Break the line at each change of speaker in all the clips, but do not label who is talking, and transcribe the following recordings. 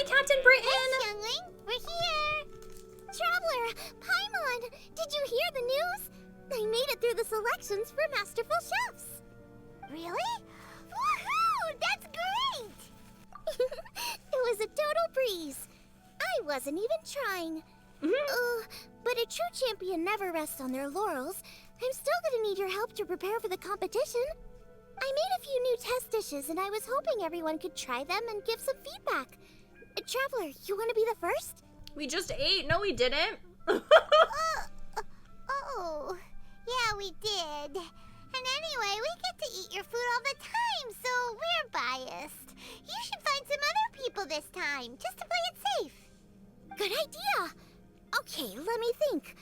Hi, Captain Britain!
Hey, youngling! We're here! Traveler! Paimon! Did you hear the news? I made it through the selections for Masterful Chefs! Really? Woohoo! That's great! It was a total breeze. I wasn't even trying. But a true champion never rests on their laurels. I'm still gonna need your help to prepare for the competition. I made a few new test dishes, and I was hoping everyone could try them and give some feedback. Traveler, you want to be the first?
We just ate. No, we didn't.
Oh, yeah, we did. And anyway, we get to eat your food all the time, so we're biased. You should find some other people this time, just to play it safe. Good idea. Okay, let me think.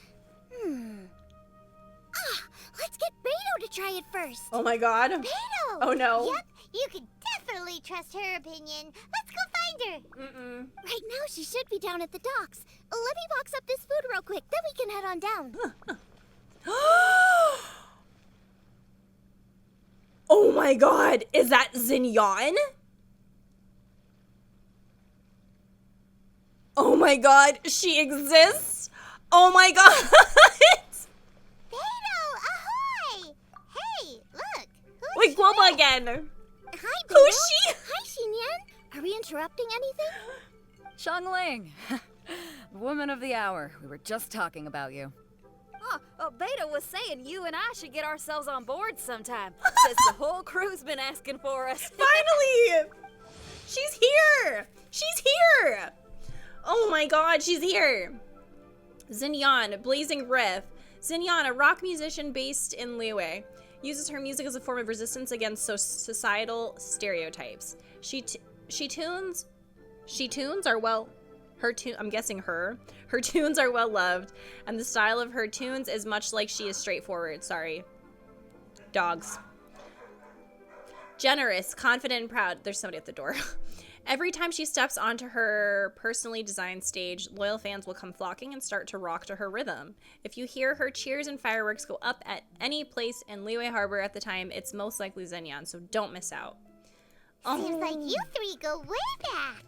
Let's get Beto to try it first.
Oh my god.
Beto!
Oh no.
Yep, you can definitely trust her opinion. Let's go find her. Right now, she should be down at the docks. Let me box up this food real quick, then we can head on down.
Oh my god. Is that Xinyan? Oh my god. She exists? Oh my god.
Beto, ahoy! Hey, look.
Wait, Guoba again.
Hi, Beto.
Who's she?
Hi, Xinyan. Are we interrupting anything?
Xiangling, woman of the hour. We were just talking about you.
Oh, Beta was saying you and I should get ourselves on board sometime. Says the whole crew's been asking for us.
Finally! She's here! She's here! Oh my god, she's here! Xinyan, Blazing Riff. Xinyan, a rock musician based in Liyue, uses her music as a form of resistance against societal stereotypes. Her tunes are well loved, and the style of her tunes is much like she is straightforward. Sorry. Dogs. Generous, confident, and proud. There's somebody at the door. Every time she steps onto her personally designed stage, loyal fans will come flocking and start to rock to her rhythm. If you hear her cheers and fireworks go up at any place in Liyue Harbor at the time, it's most likely Xinyan, so don't miss out.
Seems like you three go way back.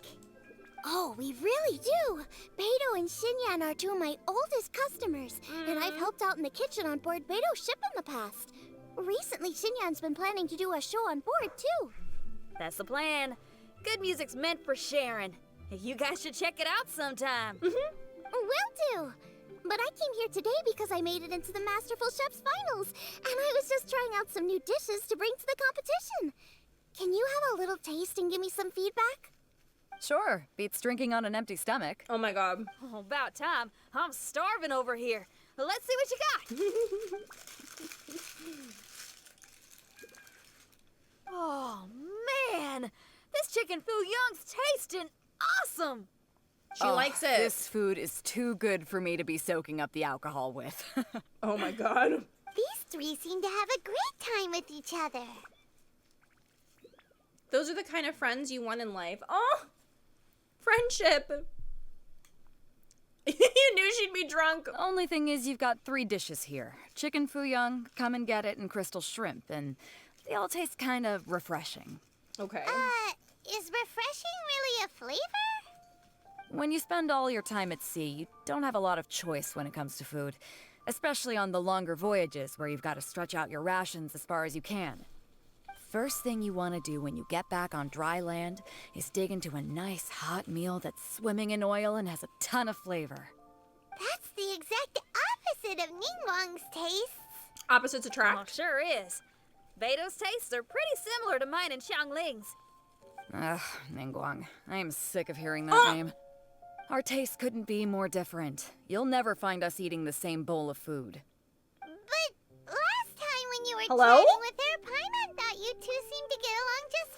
Oh, we really do. Beto and Xinyan are two of my oldest customers, and I've helped out in the kitchen on board Beto's ship in the past. Recently, Xinyan's been planning to do a show on board, too.
That's the plan. Good music's meant for sharing. You guys should check it out sometime.
Will do. But I came here today because I made it into the Masterful Chefs finals, and I was just trying out some new dishes to bring to the competition. Can you have a little taste and give me some feedback?
Sure, beats drinking on an empty stomach.
Oh my god.
Oh, about time. I'm starving over here. Let's see what you got. Oh, man. This chicken foo young's tasting awesome.
She likes it.
This food is too good for me to be soaking up the alcohol with.
Oh my god.
These three seem to have a great time with each other.
Those are the kind of friends you want in life. Oh! Friendship. You knew she'd be drunk.
Only thing is you've got 3 dishes here. Chicken fuyang, come and get it, and crystal shrimp, and they all taste kind of refreshing.
Okay.
Is refreshing really a flavor?
When you spend all your time at sea, you don't have a lot of choice when it comes to food, especially on the longer voyages where you've got to stretch out your rations as far as you can. First thing you want to do when you get back on dry land is dig into a nice hot meal that's swimming in oil and has a ton of flavor.
That's the exact opposite of Ningguang's tastes.
Opposites
Oh,
attract.
sure is. Beto's tastes are pretty similar to mine and Xiangling's.
Ugh, Ningguang. I am sick of hearing that name. Our tastes couldn't be more different. You'll never find us eating the same bowl of food.
But last time when you were
Hello?
chatting with her, Paimon thought you two seemed to get along just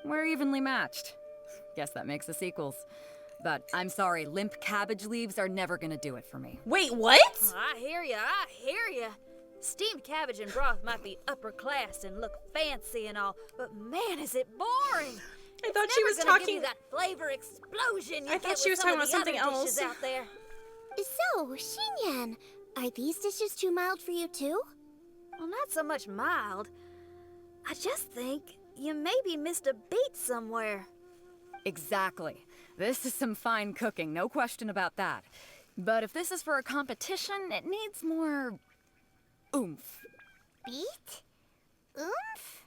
fine.
We're evenly matched. Guess that makes us equals. But I'm sorry, limp cabbage leaves are never gonna do it for me.
Wait, what?
I hear ya. Steamed cabbage and broth might be upper class and look fancy and all, but man, is it boring.
I thought
It's
she
never
was
gonna
talking.
give you that flavor explosion you
I
get
thought she
with
was
some
talking
of
about
the
something
other dishes
else.
out there.
So, Xinyan, are these dishes too mild for you too?
Well, not so much mild. I just think you maybe missed a beat somewhere.
Exactly. This is some fine cooking, no question about that. But if this is for a competition, it needs more oomph.
Beat? Oomph?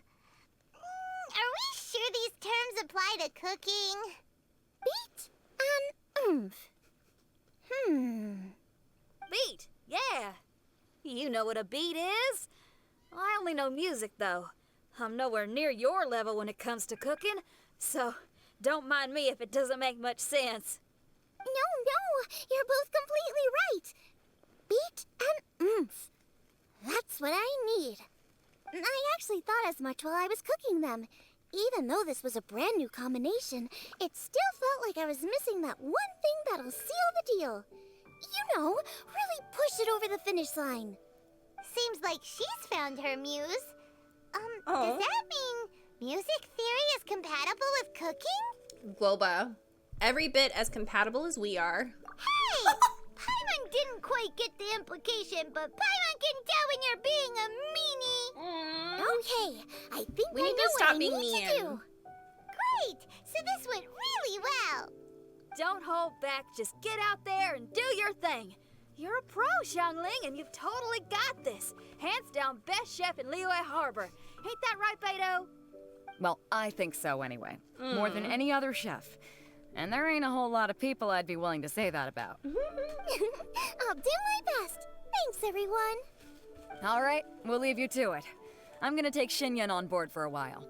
Are we sure these terms apply to cooking? Beat and oomph.
Beat, yeah. You know what a beat is? I only know music, though. I'm nowhere near your level when it comes to cooking, so don't mind me if it doesn't make much sense.
No, you're both completely right. Beat and oomph. That's what I need. I actually thought as much while I was cooking them. Even though this was a brand new combination, it still felt like I was missing that one thing that'll seal the deal. You know, really push it over the finish line. Seems like she's found her muse. Does that mean music theory is compatible with cooking?
Globa, every bit as compatible as we are.
Hey! Paimon didn't quite get the implication, but Paimon can tell when you're being a meanie. Okay, I think
We
I
need
know
to
what
stop
I
being
need
mean.
to do. Great! So this went really well.
Don't hold back, just get out there and do your thing. You're a pro, Xiangling, and you've totally got this. Hands down best chef in Liyue Harbor. Ain't that right, Beto?
Well, I think so anyway. More than any other chef. And there ain't a whole lot of people I'd be willing to say that about.
I'll do my best. Thanks, everyone.
All right, we'll leave you to it. I'm gonna take Xinyan on board for a while.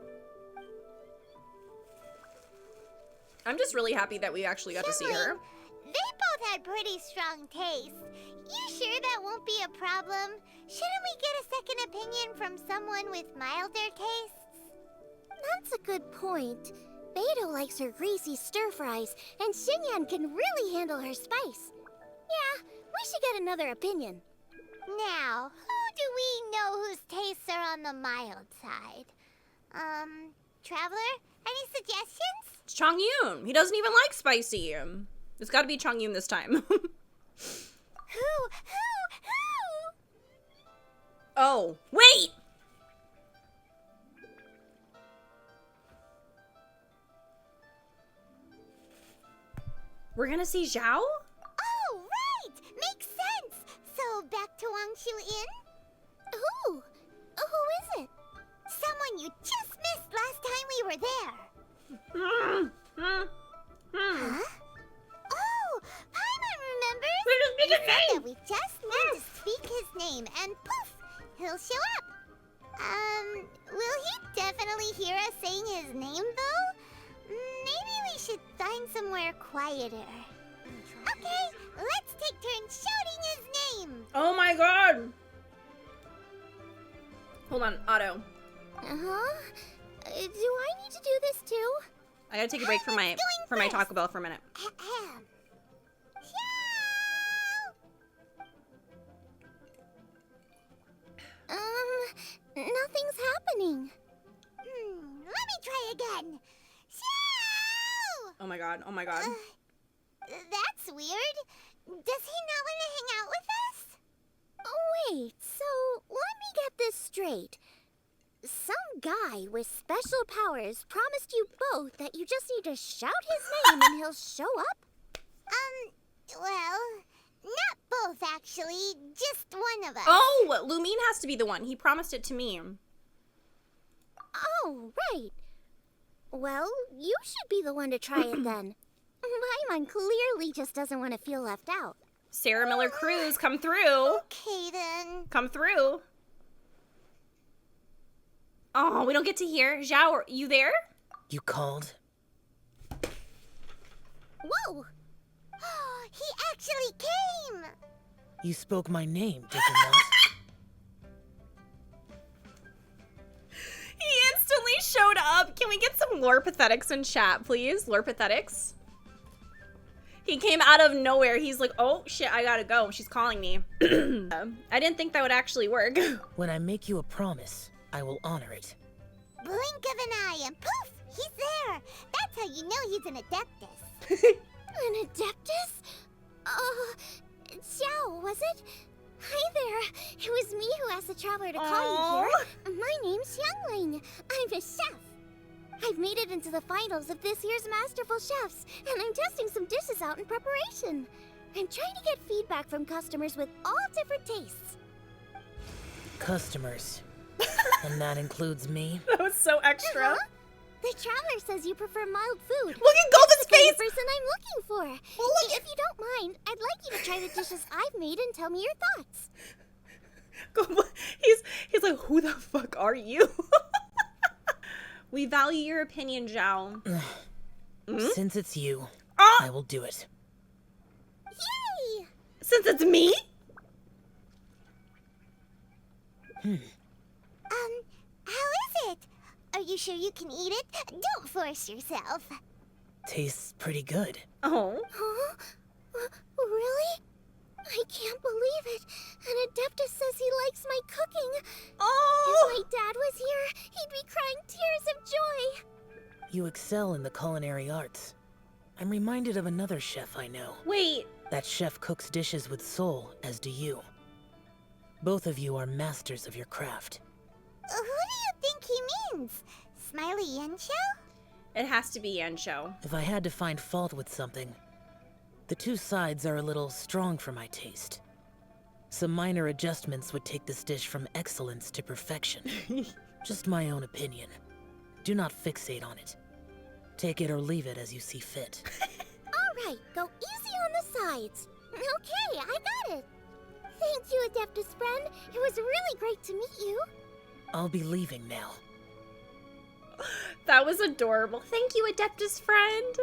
I'm just really happy that we actually got to see her.
They both had pretty strong taste. You sure that won't be a problem? Shouldn't we get a second opinion from someone with milder tastes? That's a good point. Beto likes her greasy stir fries, and Xinyan can really handle her spice. Yeah, we should get another opinion. Now, who do we know whose tastes are on the mild side? Traveler, any suggestions?
It's Chongyun. He doesn't even like spicy. It's got to be Chongyun this time.
Who?
Oh, wait! We're gonna see Zhao?
Oh, right! Makes sense! So, back to Wangshu Inn? Who is it? Someone you just missed last time we were there. Huh? Oh, Paimon remembers!
We just speak his
He said
name!
that we just need to speak his name, and poof! He'll show up. Will he definitely hear us saying his name, though? Maybe we should find somewhere quieter. Okay, let's take turns shouting his name.
Oh my god! Hold on, Otto.
Uh-huh. Do I need to do this too?
I gotta take a break from my Taco Bell for a minute.
Ahem. Nothing's happening. Let me try again. Xiao!
Oh my god, oh my god.
That's weird. Does he not want to hang out with us? Oh, wait, so let me get this straight. Some guy with special powers promised you both that you just need to shout his name and he'll show up? Well, not both actually, just one of us.
Oh, Lumine has to be the one. He promised it to me.
Oh, right. Well, you should be the one to try it then. Paimon clearly just doesn't want to feel left out.
Sarah Miller Cruz, come through.
Okay, then.
Come through. Oh, we don't get to hear. Zhao, are you there?
You called?
Whoa! He actually came!
You spoke my name, did you not?
He instantly showed up. Can we get some lore pathetics in chat, please? Lore pathetics. He came out of nowhere. He's like, oh shit, I gotta go. She's calling me. I didn't think that would actually work.
When I make you a promise, I will honor it.
Blink of an eye and poof! He's there! That's how you know he's an adeptus. An adeptus? Xiao, was it? Hi there. It was me who asked the traveler to call you here. My name's Xiangling. I'm a chef. I've made it into the finals of this year's Masterful Chefs, and I'm testing some dishes out in preparation. I'm trying to get feedback from customers with all different tastes.
Customers. And that includes me?
That was so extra.
Uh-huh. The Traveler says you prefer mild food.
Look at Golden's
That's the kind
face!
of person I'm looking for. If you don't mind, I'd like you to try the dishes I've made and tell me your thoughts.
He's like, who the fuck are you? We value your opinion, Zhao.
Since it's you,
Ah!
I will do it.
Yay!
Since it's me?
How is it? Are you sure you can eat it? Don't force yourself.
Tastes pretty good.
Oh.
Huh? Really? I can't believe it. An adeptus says he likes my cooking.
Oh!
If my dad was here, he'd be crying tears of joy.
You excel in the culinary arts. I'm reminded of another chef I know.
Wait.
That chef cooks dishes with soul, as do you. Both of you are masters of your craft.
Who do you think he means? Smiley Yensho?
It has to be Yansho.
If I had to find fault with something, the two sides are a little strong for my taste. Some minor adjustments would take this dish from excellence to perfection. Just my own opinion. Do not fixate on it. Take it or leave it as you see fit.
Alright, go easy on the sides. Okay, I got it. Thank you, Adeptus friend. It was really great to meet you.
I'll be leaving now.
That was adorable. Thank you, Adeptus friend.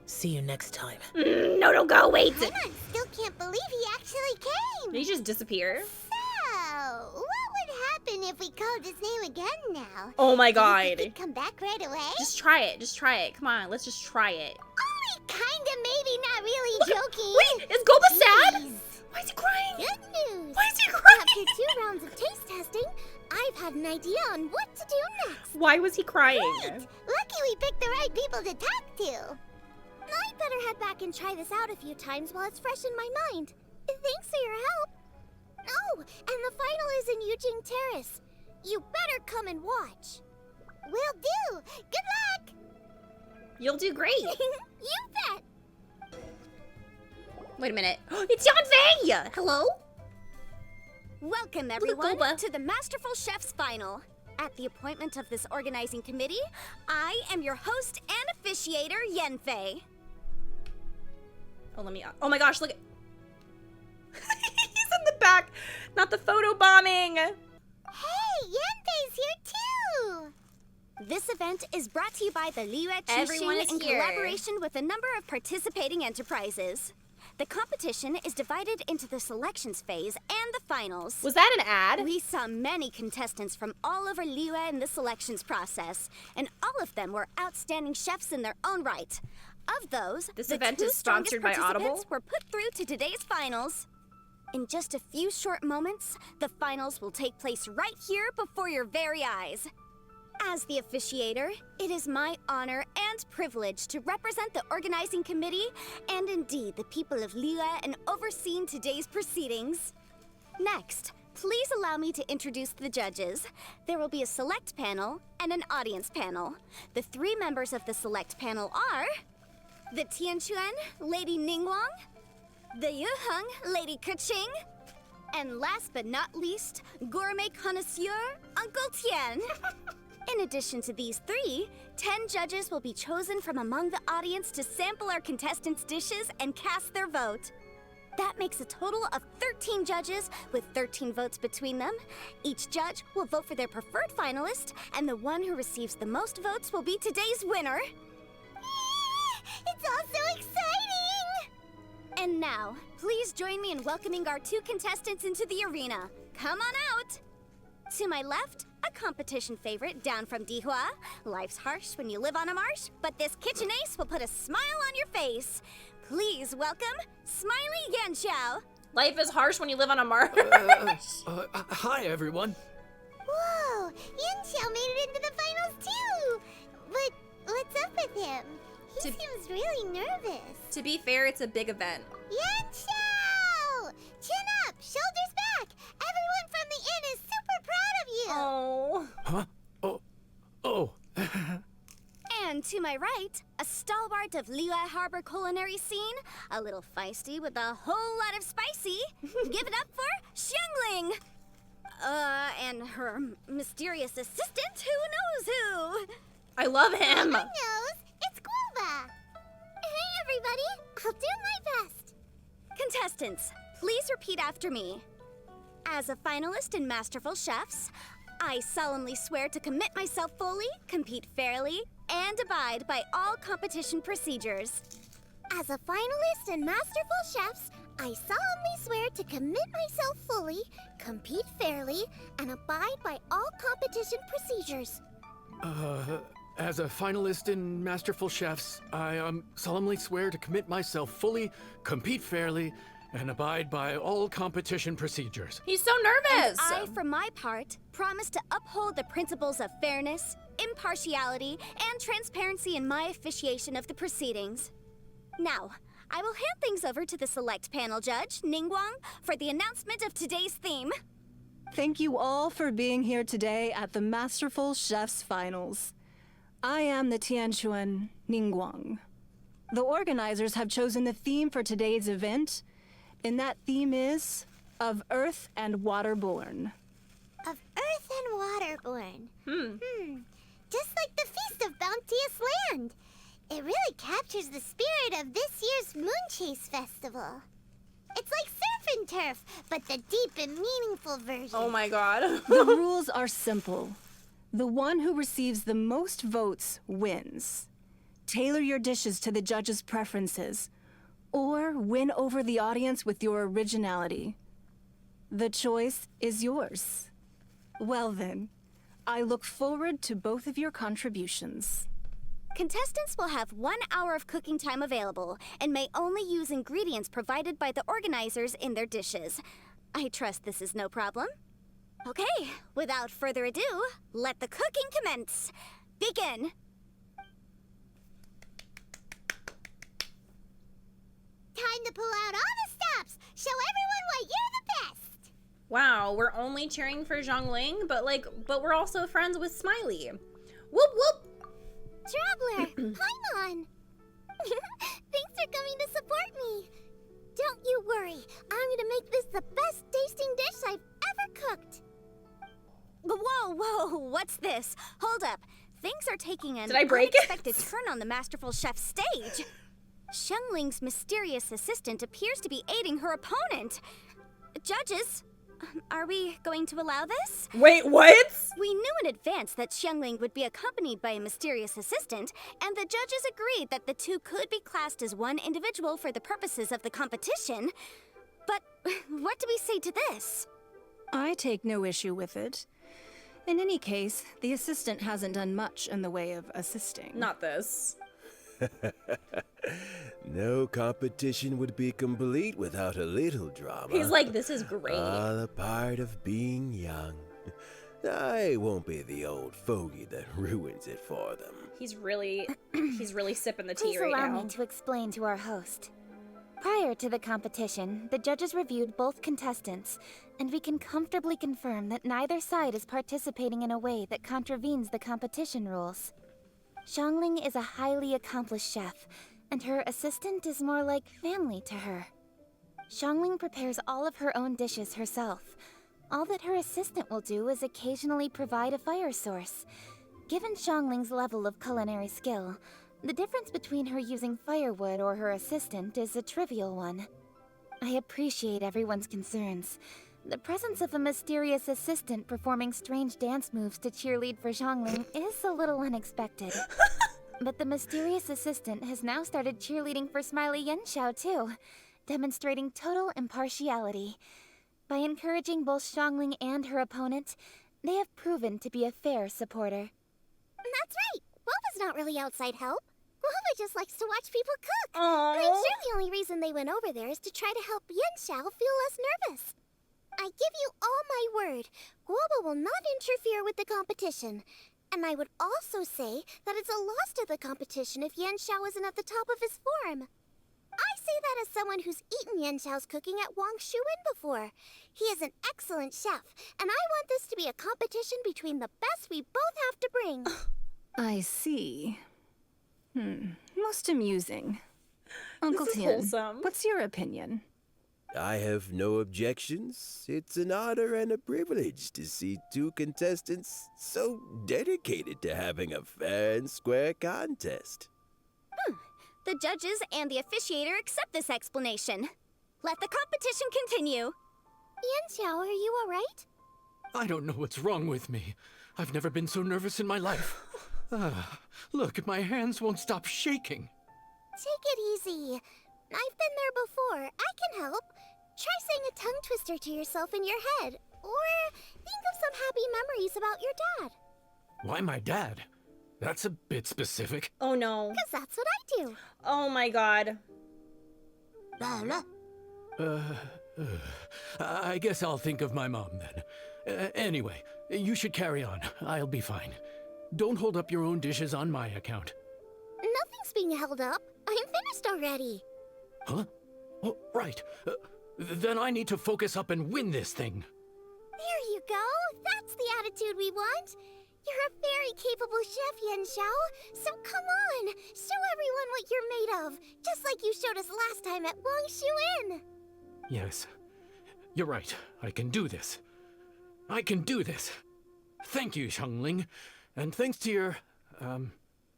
See you next time.
No, don't go. Wait.
Paimon still can't believe he actually came.
Did he just disappear?
So, what would happen if we called his name again now?
Oh my
Do you think
god.
he'd come back right away?
Just try it. Just try it. Come on. Let's just try it.
Only kinda, maybe, not really
Look,
joking.
Wait, is Goba sad?
Jeez.
Why is he crying?
Good news.
Why is he crying?
After 2 rounds of taste testing, I've had an idea on what to do next.
Why was he crying?
Great! Lucky we picked the right people to talk to. I'd better head back and try this out a few times while it's fresh in my mind. Thanks for your help. Oh, and the final is in Eugene Terrace. You better come and watch. Will do. Good luck.
You'll do great.
You bet.
Wait a minute. It's Yanfei! Hello?
Welcome,
at
everyone,
Goba.
to the Masterful Chefs Final. At the appointment of this organizing committee, I am your host and officiator, Yanfei.
Oh, let me... Oh my gosh, look at... He's in the back. Not the photo bombing.
Hey, Yanfei's here too.
This event is brought to you by the Liue
Everyone is
in
here.
collaboration with a number of participating enterprises. The competition is divided into the selections phase and the finals.
Was that an ad?
We saw many contestants from all over Liue in the selections process, and all of them were outstanding chefs in their own right. Of those,
This
the
event
2
is sponsored by
strongest
Audible?
participants were put through to today's finals. In just a few short moments, the finals will take place right here before your very eyes. As the officiator, it is my honor and privilege to represent the organizing committee and indeed the people of Liue in overseeing today's proceedings. Next, please allow me to introduce the judges. There will be a select panel and an audience panel. The 3 members of the select panel are the Tianquan, Lady Ningguang, the Yuheng, Lady Keqing, and last but not least, gourmet connoisseur, Uncle Tian. In addition to these 3, 10 judges will be chosen from among the audience to sample our contestants' dishes and cast their vote. That makes a total of 13 judges with 13 votes between them. Each judge will vote for their preferred finalist, and the one who receives the most votes will be today's winner.
It's all so exciting.
And now, please join me in welcoming our 2 contestants into the arena. Come on out! To my left, a competition favorite down from Dihua. Life's harsh when you live on a marsh, but this kitchen ace will put a smile on your face. Please welcome Smiley Yanxiao.
Life is harsh when you live on a marsh.
Hi, everyone.
Whoa, Yanxiao made it into the finals too. But what's up with him? He
To-
seems really nervous.
To be fair, it's a big event.
Yanxiao! Chin up, shoulders back. Everyone from the inn is super proud of you.
Oh.
Huh? Oh.
my right, a stalwart of Lehigh Harbor culinary scene, a little feisty with a whole lot of spicy. Give it up for Xiangling! And her mysterious assistant, who knows who?
I love him.
Knows, it's Guava. Hey, everybody. I'll do my best.
Contestants, please repeat after me. As a finalist in Masterful Chefs, I solemnly swear to commit myself fully, compete fairly, and abide by all competition procedures.
As a finalist in Masterful Chefs, I solemnly swear to commit myself fully, compete fairly, and abide by all competition procedures.
As a finalist in Masterful Chefs, I solemnly swear to commit myself fully, compete fairly, and abide by all competition procedures.
He's so nervous.
I, for my part, promise to uphold the principles of fairness, impartiality, and transparency in my officiation of the proceedings. Now, I will hand things over to the select panel judge, Ningguang, for the announcement of today's theme.
Thank you all for being here today at the Masterful Chefs Finals. I am the Tianquan Ningguang. The organizers have chosen the theme for today's event, and that theme is of Earth and Waterborn.
Of Earth and Waterborn. Just like the Feast of Bounteous Land. It really captures the spirit of this year's Moonchase Festival. It's like surf and turf, but the deep and meaningful version.
Oh my god.
The rules are simple. The one who receives the most votes wins. Tailor your dishes to the judges' preferences, or win over the audience with your originality. The choice is yours. Well then, I look forward to both of your contributions.
Contestants will have 1 hour of cooking time available and may only use ingredients provided by the organizers in their dishes. I trust this is no problem. Okay, without further ado, let the cooking commence. Begin!
Time to pull out all the stops. Show everyone why you're the best.
Wow, we're only cheering for Zhongling, but we're also friends with Smiley. Whoop whoop.
Traveler, Paimon. Thanks for coming to support me. Don't you worry. I'm gonna make this the best tasting dish I've ever cooked.
Whoa, what's this? Hold up. Things are taking an
Did I break it?
unexpected turn on the Masterful Chef stage. Xiangling's mysterious assistant appears to be aiding her opponent. Judges, are we going to allow this?
Wait, what?
We knew in advance that Xiangling would be accompanied by a mysterious assistant, and the judges agreed that the two could be classed as one individual for the purposes of the competition. But what do we say to this?
I take no issue with it. In any case, the assistant hasn't done much in the way of assisting.
Not this.
No competition would be complete without a little drama.
He's like, this is great.
All a part of being young. I won't be the old fogey that ruins it for them.
He's really sipping the tea
Please
right
allow
now.
me to explain to our host. Prior to the competition, the judges reviewed both contestants, and we can comfortably confirm that neither side is participating in a way that contravenes the competition rules. Xiangling is a highly accomplished chef, and her assistant is more like family to her. Xiangling prepares all of her own dishes herself. All that her assistant will do is occasionally provide a fire source. Given Xiangling's level of culinary skill, the difference between her using firewood or her assistant is a trivial one. I appreciate everyone's concerns. The presence of a mysterious assistant performing strange dance moves to cheerlead for Xiangling is a little unexpected. But the mysterious assistant has now started cheerleading for Smiley Yenshao too, demonstrating total impartiality. By encouraging both Xiangling and her opponent, they have proven to be a fair supporter.
That's right. Guava's not really outside help. Guava just likes to watch people cook.
Aww.
I'm sure the only reason they went over there is to try to help Yenshao feel less nervous. I give you all my word, Guava will not interfere with the competition. And I would also say that it's a loss to the competition if Yenshao isn't at the top of his form. I say that as someone who's eaten Yenshao's cooking at Wang Shuwen before. He is an excellent chef, and I want this to be a competition between the best we both have to bring.
I see. Most amusing. Uncle
is
Tien,
wholesome.
what's your opinion?
I have no objections. It's an honor and a privilege to see two contestants so dedicated to having a fair and square contest.
The judges and the officiator accept this explanation. Let the competition continue.
Yanxiao, are you alright?
I don't know what's wrong with me. I've never been so nervous in my life. Look, my hands won't stop shaking.
Take it easy. I've been there before. I can help. Try saying a tongue twister to yourself in your head. Or think of some happy memories about your dad.
Why my dad? That's a bit specific.
Oh no.
Because that's what I do.
Oh my god.
I guess I'll think of my mom then. Anyway, you should carry on. I'll be fine. Don't hold up your own dishes on my account.
Nothing's being held up. I'm finished already.
Huh? Oh, right. Then I need to focus up and win this thing.
There you go. That's the attitude we want. You're a very capable chef, Yanxiao. So come on, show everyone what you're made of, just like you showed us last time at Wangshu Inn.
Yes. You're right. I can do this. I can do this. Thank you, Xiangling. And thanks to your,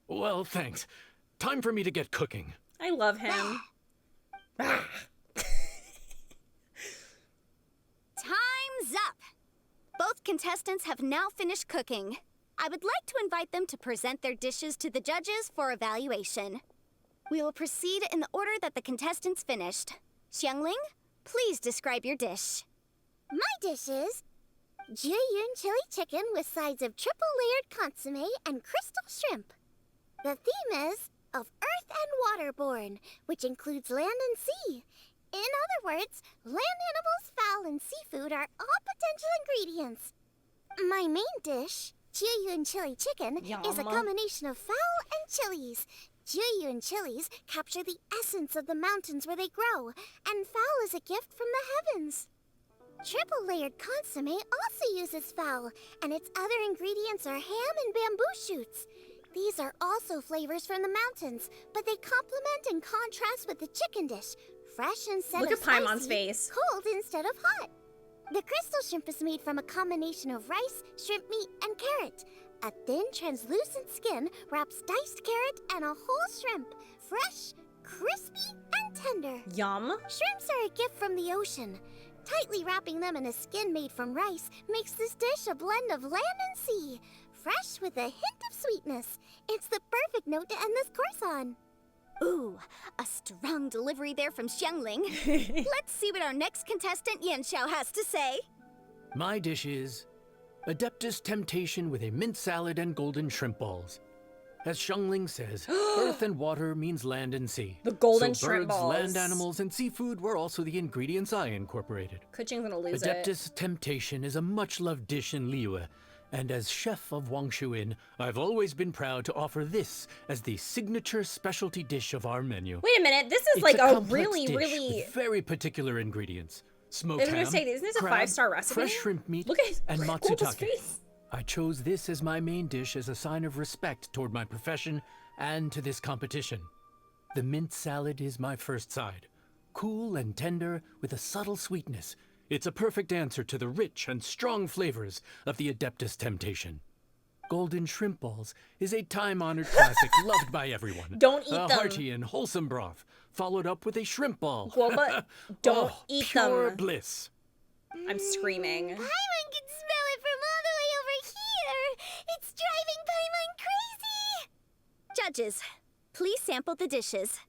well, thanks. Time for me to get cooking.
I love him.
Time's up! Both contestants have now finished cooking. I would like to invite them to present their dishes to the judges for evaluation. We will proceed in the order that the contestants finished. Xiangling, please describe your dish.
My dish is Jiyun chili chicken with sides of triple-layered consommé and crystal shrimp. The theme is of earth and waterborne, which includes land and sea. In other words, land animals, fowl, and seafood are all potential ingredients. My main dish, Jiyun chili chicken, is a combination of fowl and chilies. Jiyun chilies capture the essence of the mountains where they grow, and fowl is a gift from the heavens. Triple-layered consommé also uses fowl, and its other ingredients are ham and bamboo shoots. These are also flavors from the mountains, but they complement and contrast with the chicken dish, fresh instead
Look
of
at Paimon's
spicy,
face.
cold instead of hot. The crystal shrimp is made from a combination of rice, shrimp meat, and carrot. A thin, translucent skin wraps diced carrot and a whole shrimp, fresh, crispy, and tender.
Yum.
Shrimps are a gift from the ocean. Tightly wrapping them in a skin made from rice makes this dish a blend of land and sea, fresh with a hint of sweetness. It's the perfect note to end this course on.
Ooh, a strong delivery there from Xiangling. Let's see what our next contestant Yanxiao has to say.
My dish is adeptus temptation with a mint salad and golden shrimp balls. As Xiangling says, earth and water means land and sea.
The golden
so
shrimp
birds,
balls.
land animals, and seafood were also the ingredients I incorporated.
Kuching's gonna lose
Adeptus temptation is a much-loved dish in Liyue, and as chef of Wangshu Inn, I've always been proud to offer this as the signature specialty dish of our menu.
Wait a minute, this is
It's
like a
complex
really,
dish
really...
with very particular ingredients. Smoked
I was gonna
ham,
say, isn't this a
crab,
5-star recipe?
fresh shrimp meat,
Look at
and
hold his
matsutake.
face.
I chose this as my main dish as a sign of respect toward my profession and to this competition. The mint salad is my first side. Cool and tender with a subtle sweetness. It's a perfect answer to the rich and strong flavors of the Adeptus temptation. Golden shrimp balls is a time-honored classic loved by everyone.
Don't eat
a
them.
hearty and wholesome broth, followed up with a shrimp ball.
Guoba, don't
Oh,
eat
pure
them.
bliss.
I'm screaming.
Paimon can smell it from all the way over here. It's driving Paimon crazy.
Judges, please sample the dishes.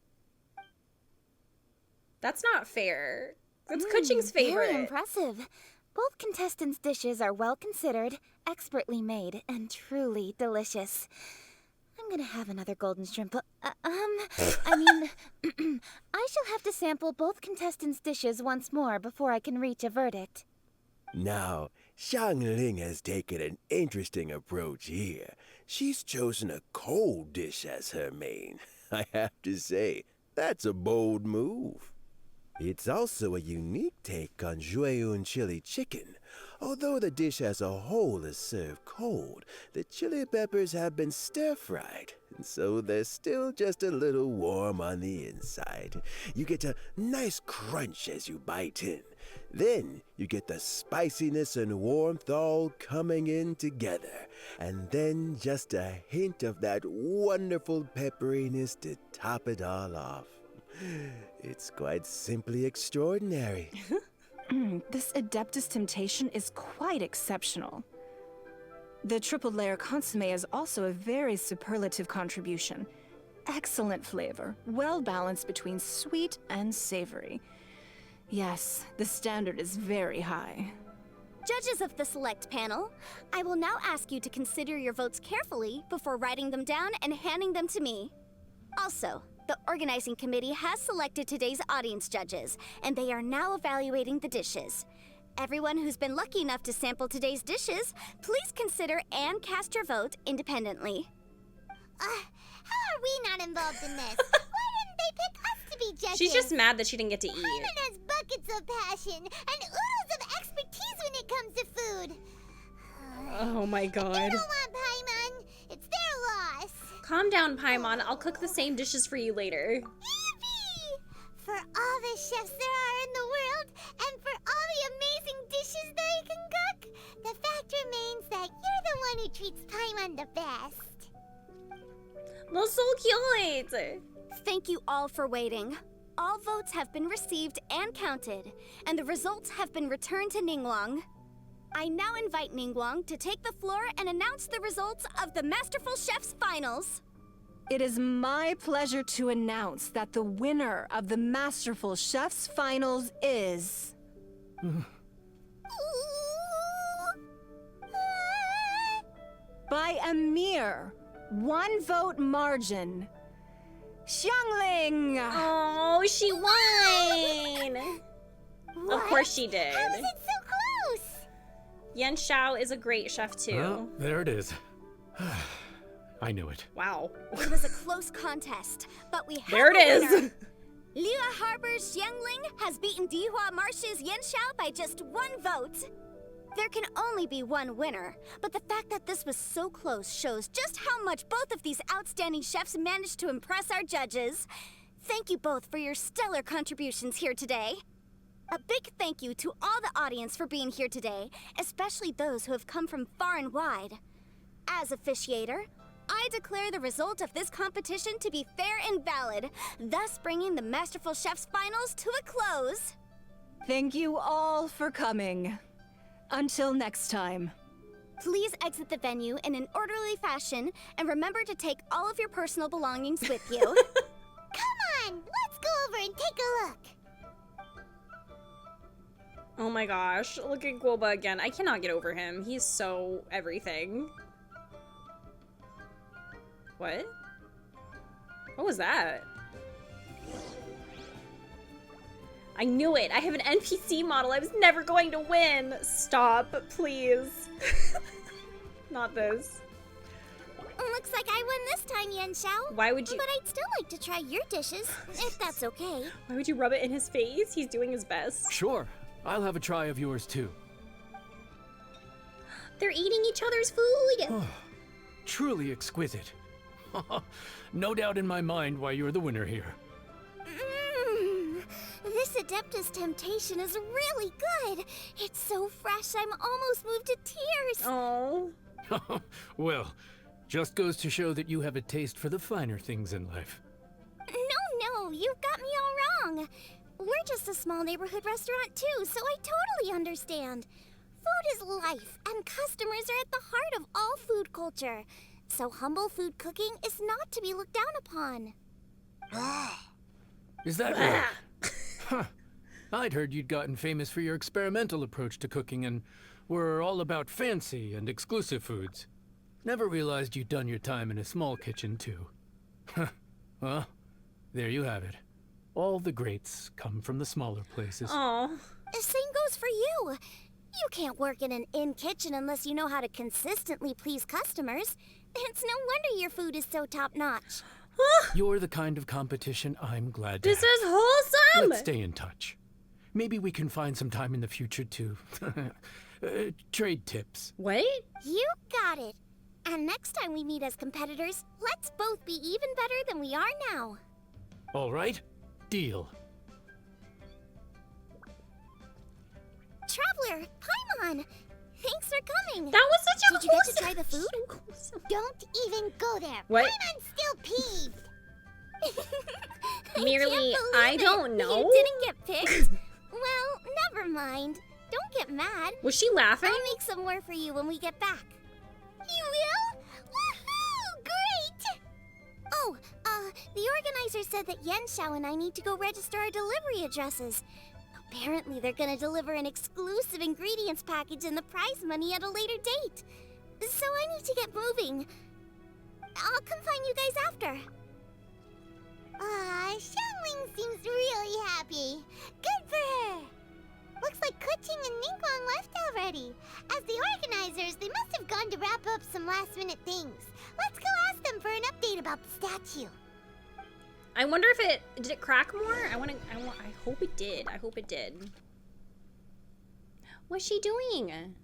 That's not fair. That's Kuching's favorite.
Very impressive. Both contestants' dishes are well considered, expertly made, and truly delicious. I'm gonna have another golden shrimp. I mean, I shall have to sample both contestants' dishes once more before I can reach a verdict.
Now, Xiangling has taken an interesting approach here. She's chosen a cold dish as her main. I have to say, that's a bold move. It's also a unique take on Jueyun chili chicken, Although the dish as a whole is served cold, the chili peppers have been stir-fried, and so they're still just a little warm on the inside. You get a nice crunch as you bite in. Then you get the spiciness and warmth all coming in together, and then just a hint of that wonderful pepperiness to top it all off. It's quite simply extraordinary.
This Adeptus temptation is quite exceptional. The triple layer consomme is also a very superlative contribution. Excellent flavor, well balanced between sweet and savory. Yes, the standard is very high.
Judges of the select panel, I will now ask you to consider your votes carefully before writing them down and handing them to me. Also, the organizing committee has selected today's audience judges, and they are now evaluating the dishes. Everyone who's been lucky enough to sample today's dishes, please consider and cast your vote independently.
How are we not involved in this? Why didn't they pick us to be judges?
She's just mad that she didn't get to eat.
Paimon has buckets of passion and oodles of expertise when it comes to food.
Oh my
I
god.
don't want Paimon. It's their loss.
Calm down, Paimon. I'll cook the same dishes for you later.
Yippee! For all the chefs there are in the world, and for all the amazing dishes they can cook, the fact remains that you're the one who treats Paimon the best.
That's so cute.
Thank you all for waiting. All votes have been received and counted, and the results have been returned to Ningguang. I now invite Ningguang to take the floor and announce the results of the Masterful Chefs Finals.
It is my pleasure to announce that the winner of the Masterful Chefs Finals is... by a mere 1 vote margin, Xiangling!
Oh, she won. Of course she did.
How is it so close?
Yan Xiao is a great chef too.
Well, there it is. I knew it.
Wow.
It was a close contest, but we have
There it
a
is.
winner. Liyue Harbor's Xiangling has beaten Dihua Marsh's Yan Xiao by just 1 vote. There can only be one winner, but the fact that this was so close shows just how much both of these outstanding chefs managed to impress our judges. Thank you both for your stellar contributions here today. A big thank you to all the audience for being here today, especially those who have come from far and wide. As officiator, I declare the result of this competition to be fair and valid, thus bringing the Masterful Chefs Finals to a close.
Thank you all for coming. Until next time.
Please exit the venue in an orderly fashion, and remember to take all of your personal belongings with you.
Come on, let's go over and take a look.
Oh my gosh. Look at Guoba again. I cannot get over him. He's so everything. What? What was that? I knew it. I have an NPC model. I was never going to win. Stop, please. Not this.
Looks like I won this time, Yan Xiao.
Why would you...
But I'd still like to try your dishes, if that's okay.
Why would you rub it in his face? He's doing his best.
Sure. I'll have a try of yours too.
They're eating each other's food.
Truly exquisite. No doubt in my mind why you're the winner here.
This Adeptus temptation is really good. It's so fresh, I'm almost moved to tears.
Oh.
Well, just goes to show that you have a taste for the finer things in life.
No, you've got me all wrong. We're just a small neighborhood restaurant too, so I totally understand. Food is life, and customers are at the heart of all food culture. So humble food cooking is not to be looked down upon.
Is that right? Huh. I'd heard you'd gotten famous for your experimental approach to cooking and were all about fancy and exclusive foods. Never realized you'd done your time in a small kitchen, too. Well, there you have it. All the greats come from the smaller places.
Oh.
The same goes for you. You can't work in an inn kitchen unless you know how to consistently please customers. It's no wonder your food is so top-notch.
You're the kind of competition I'm glad to
This
have.
is wholesome.
Let's stay in touch. Maybe we can find some time in the future to trade tips.
What?
You got it. And next time we meet as competitors, let's both be even better than we are now.
All right, deal.
Traveler, Paimon, thanks for coming.
That was such a
Did you get to try the food?
So cool.
Don't even go there.
What?
Paimon's still peeved.
Merely, I don't know.
You didn't get picked? Well, never mind. Don't get mad.
Was she laughing?
I'll make some more for you when we get back. You will? Woohoo! Great! Oh, the organizer said that Yenshao and I need to go register our delivery addresses. Apparently, they're gonna deliver an exclusive ingredients package and the prize money at a later date. So I need to get moving. I'll come find you guys after. Xiangling seems really happy. Good for her. Looks like Kuching and Ningguang left already. As the organizers, they must have gone to wrap up some last-minute things. Let's go ask them for an update about the statue.
I wonder if did it crack more? I hope it did. I hope it did. What's she doing?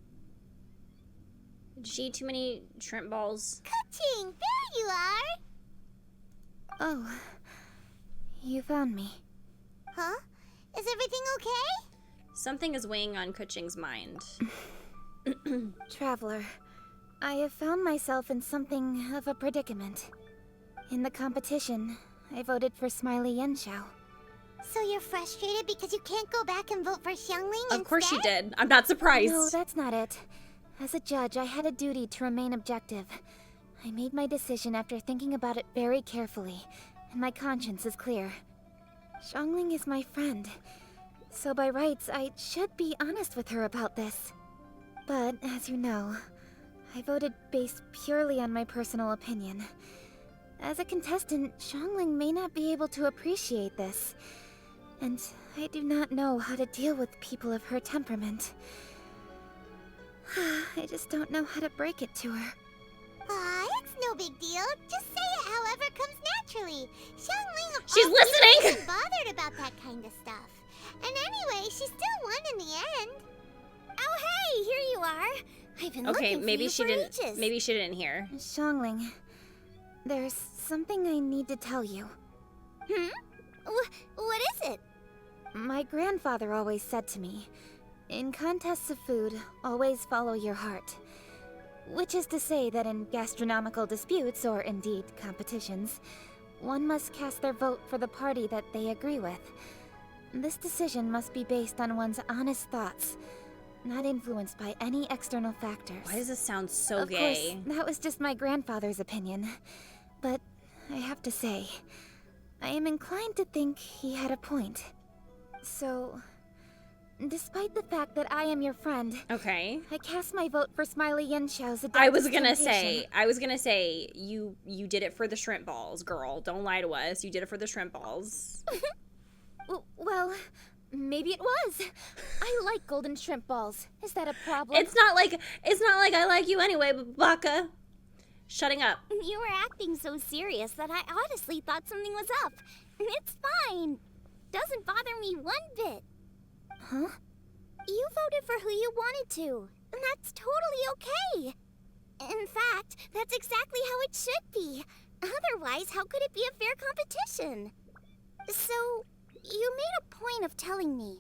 Did she eat too many shrimp balls?
Kuching, there you are.
Oh, you found me.
Huh? Is everything okay?
Something is weighing on Kuching's mind.
Traveler, I have found myself in something of a predicament. In the competition, I voted for Smiley Yenshao.
So you're frustrated because you can't go back and vote for Xiangling
Of course she
instead?
did. I'm not surprised.
No, that's not it. As a judge, I had a duty to remain objective. I made my decision after thinking about it very carefully, and my conscience is clear. Xiangling is my friend, so by rights, I should be honest with her about this. But, as you know, I voted based purely on my personal opinion. As a contestant, Xiangling may not be able to appreciate this, and I do not know how to deal with people of her temperament. I just don't know how to break it to her.
It's no big deal. Just say it however comes naturally. Xiangling
She's listening!
isn't bothered about that kind of stuff. And anyway, she still won in the end. Oh, hey, here you are. I've been
Okay,
looking
maybe
for
she
you
didn't.
for ages.
Maybe she didn't hear.
Xiangling, there's something I need to tell you.
What is it?
My grandfather always said to me, in contests of food, always follow your heart. Which is to say that in gastronomical disputes, or indeed competitions, one must cast their vote for the party that they agree with. This decision must be based on one's honest thoughts, not influenced by any external factors.
Why does this sound so
Of
gay?
course, that was just my grandfather's opinion. But I have to say, I am inclined to think he had a point. So, despite the fact that I am your friend,
Okay.
I cast my vote for Smiley Yenshao's adeptus
I was
temptation.
gonna say, you did it for the shrimp balls, girl. Don't lie to us. You did it for the shrimp balls.
Well, maybe it was. I like golden shrimp balls. Is that a problem?
It's not like I like you anyway, Baka. Shutting up.
You were acting so serious that I honestly thought something was up. It's fine. Doesn't bother me one bit.
Huh?
You voted for who you wanted to, and that's totally okay. In fact, that's exactly how it should be. Otherwise, how could it be a fair competition? So, you made a point of telling me.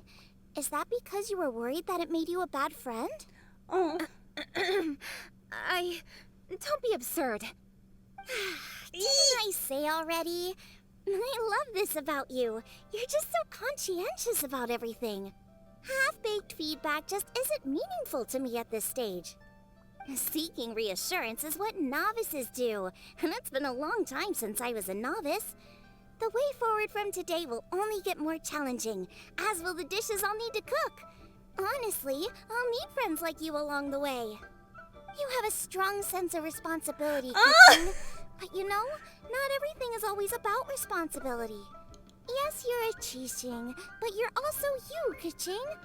Is that because you were worried that it made you a bad friend?
Oh.
Don't be absurd.
Didn't I say already? I love this about you. You're just so conscientious about everything. Half-baked feedback just isn't meaningful to me at this stage. Seeking reassurance is what novices do, and it's been a long time since I was a novice. The way forward from today will only get more challenging, as will the dishes I'll need to cook. Honestly, I'll need friends like you along the way. You have a strong sense of responsibility, Kuching. But you know, not everything is always about responsibility. Yes, you're a Qixing, but you're also you, Kuching.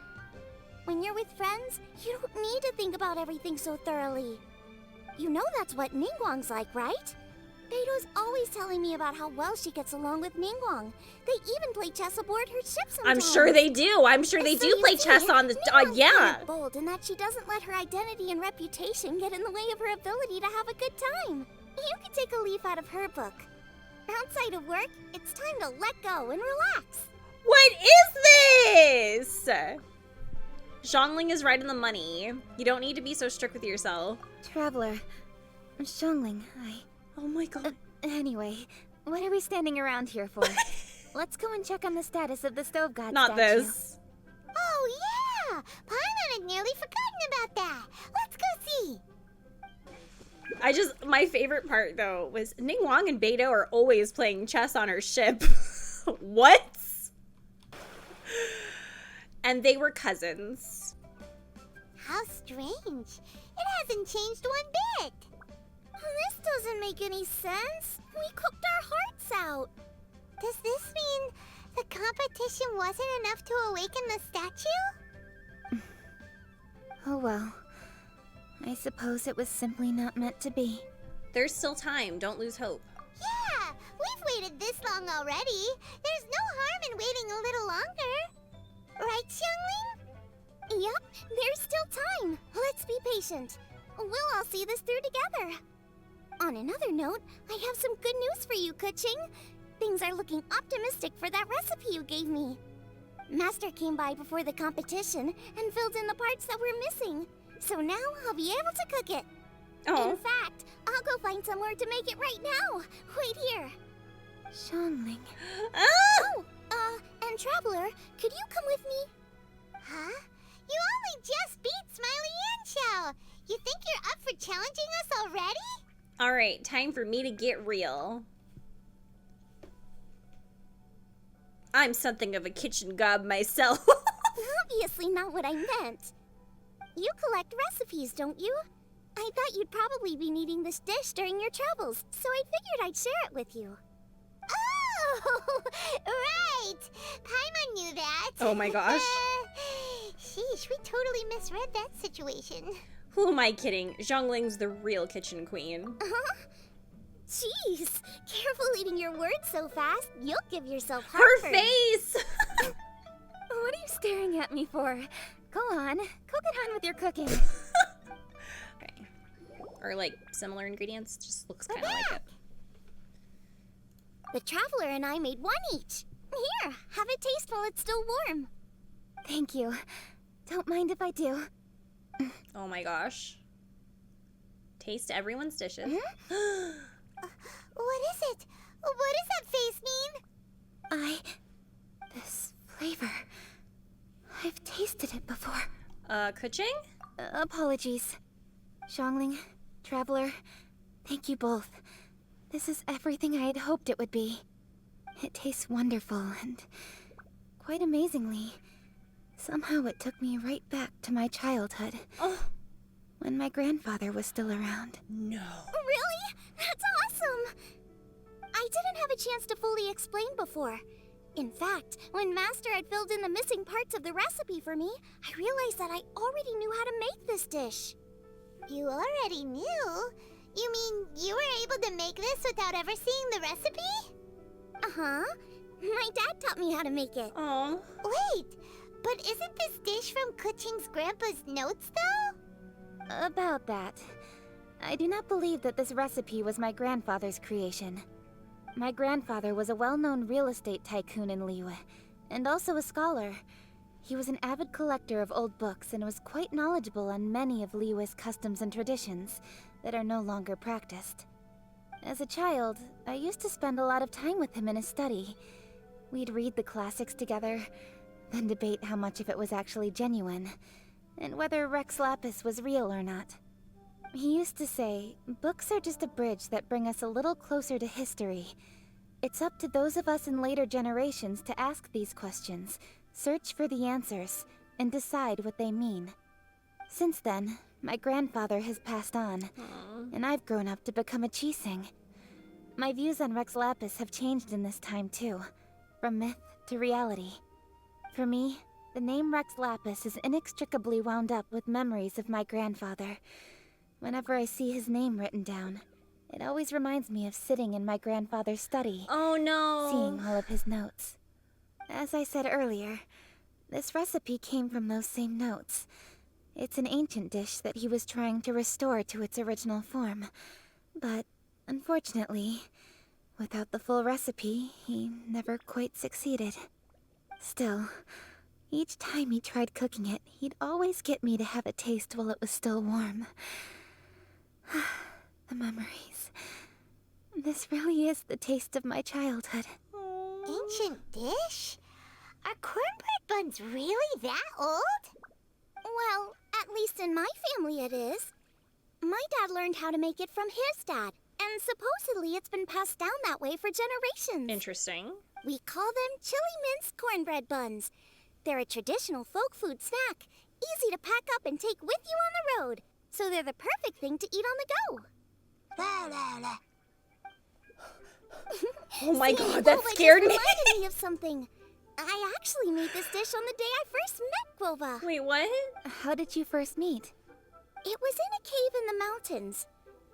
When you're with friends, you don't need to think about everything so thoroughly. You know that's what Ningguang's like, right? Beto's always telling me about how well she gets along with Ningguang. They even play chess aboard her ship sometimes.
I'm sure they do. I'm sure they
So
do
you
play
see,
chess on the.
Ningguang's
Yeah.
kind of bold in that she doesn't let her identity and reputation get in the way of her ability to have a good time. You can take a leaf out of her book. Outside of work, it's time to let go and relax.
What is this? Zhongling is right in the money. You don't need to be so strict with yourself.
Traveler, Xiangling,
Oh my god.
Anyway, what are we standing around here for? Let's go and check on the status of the stove god
Not
statue.
this.
Oh yeah! Paimon had nearly forgotten about that. Let's go see.
My favorite part though was Ningguang and Beto are always playing chess on her ship. What? And they were cousins.
How strange. It hasn't changed one bit. This doesn't make any sense. We cooked our hearts out. Does this mean the competition wasn't enough to awaken the statue?
Oh well. I suppose it was simply not meant to be.
There's still time. Don't lose hope.
Yeah, we've waited this long already. There's no harm in waiting a little longer. Right, Xiangling? Yup, there's still time. Let's be patient. We'll all see this through together. On another note, I have some good news for you, Kuching. Things are looking optimistic for that recipe you gave me. Master came by before the competition and filled in the parts that were missing. So now I'll be able to cook it.
Oh.
In fact, I'll go find somewhere to make it right now. Wait here.
Xiangling.
Ah!
And Traveler, could you come with me? Huh? You only just beat Smiley and Xiao. You think you're up for challenging us already?
All right, time for me to get real. I'm something of a kitchen gob myself.
Obviously not what I meant. You collect recipes, don't you? I thought you'd probably be needing this dish during your travels, so I figured I'd share it with you. Oh, right! Paimon knew that.
Oh my gosh.
Sheesh, we totally misread that situation.
Who am I kidding? Zhongling's the real kitchen queen.
Jeez, careful eating your words so fast. You'll give yourself
Her
heartburn.
face!
What are you staring at me for? Go on, go get on with your cooking.
Okay. Or like similar ingredients, just looks kind of like it.
The Traveler and I made one each. Here, have it taste while it's still warm.
Thank you. Don't mind if I do.
Oh my gosh. Taste everyone's dishes.
What is it? What does that face mean?
This flavor. I've tasted it before.
Kuching?
Apologies. Xiangling, Traveler, thank you both. This is everything I had hoped it would be. It tastes wonderful and, quite amazingly, somehow it took me right back to my childhood.
Oh.
When my grandfather was still around.
No.
Really? That's awesome! I didn't have a chance to fully explain before. In fact, when Master had filled in the missing parts of the recipe for me, I realized that I already knew how to make this dish. You already knew? You mean you were able to make this without ever seeing the recipe? Uh-huh. My dad taught me how to make it.
Oh.
Wait, but isn't this dish from Kuching's grandpa's notes, though?
About that. I do not believe that this recipe was my grandfather's creation. My grandfather was a well-known real estate tycoon in Liyue, and also a scholar. He was an avid collector of old books and was quite knowledgeable on many of Liyue's customs and traditions that are no longer practiced. As a child, I used to spend a lot of time with him in his study. We'd read the classics together, then debate how much of it was actually genuine, and whether Rex Lapis was real or not. He used to say, books are just a bridge that bring us a little closer to history. It's up to those of us in later generations to ask these questions, search for the answers, and decide what they mean. Since then, my grandfather has passed on, and I've grown up to become a Chising. My views on Rex Lapis have changed in this time too, from myth to reality. For me, the name Rex Lapis is inextricably wound up with memories of my grandfather. Whenever I see his name written down, It always reminds me of sitting in my grandfather's study,
Oh no.
seeing all of his notes. As I said earlier, this recipe came from those same notes. It's an ancient dish that he was trying to restore to its original form. But, unfortunately, without the full recipe, he never quite succeeded. Still, each time he tried cooking it, he'd always get me to have a taste while it was still warm. The memories. This really is the taste of my childhood.
Ancient dish? Are cornbread buns really that old? Well, at least in my family it is. My dad learned how to make it from his dad, and supposedly it's been passed down that way for generations.
Interesting.
We call them chili mince cornbread buns. They're a traditional folk food snack, easy to pack up and take with you on the road. So they're the perfect thing to eat on the go.
Oh my
Seeing
god, that
Guoba
scared
just
me.
reminded me of something. I actually made this dish on the day I first met Guoba.
Wait, what?
How did you first meet?
It was in a cave in the mountains.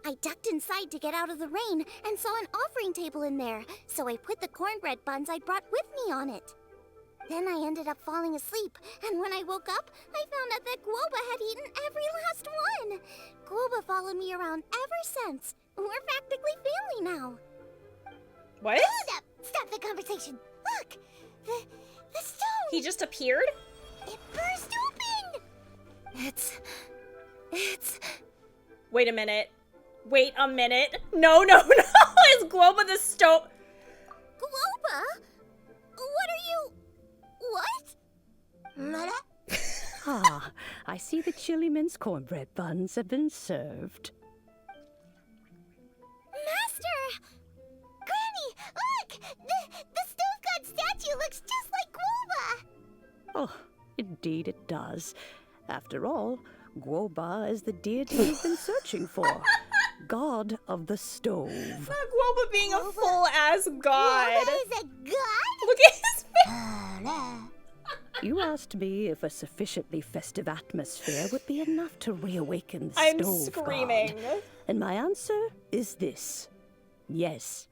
I ducked inside to get out of the rain and saw an offering table in there, so I put the cornbread buns I'd brought with me on it. Then I ended up falling asleep, and when I woke up, I found out that Guoba had eaten every last one. Guoba followed me around ever since. We're practically family now.
What?
Hold up! Stop the conversation. Look! The stone!
He just appeared?
It burst open!
It's...
Wait a minute. Wait a minute. No, no, no. Is Guoba the stone?
Guoba? What are you... What?
Ah, I see the chili mince cornbread buns have been served.
Master! Granny, look! The stove god statue looks just like Guoba!
Oh, indeed it does. After all, Guoba is the deity we've been searching for. God of the stove.
Not Guoba being a full-ass god.
Guoba is a god?
Look at his face.
You asked me if a sufficiently festive atmosphere would be enough to reawaken the
I'm
stove
screaming.
god. And my answer is this. Yes.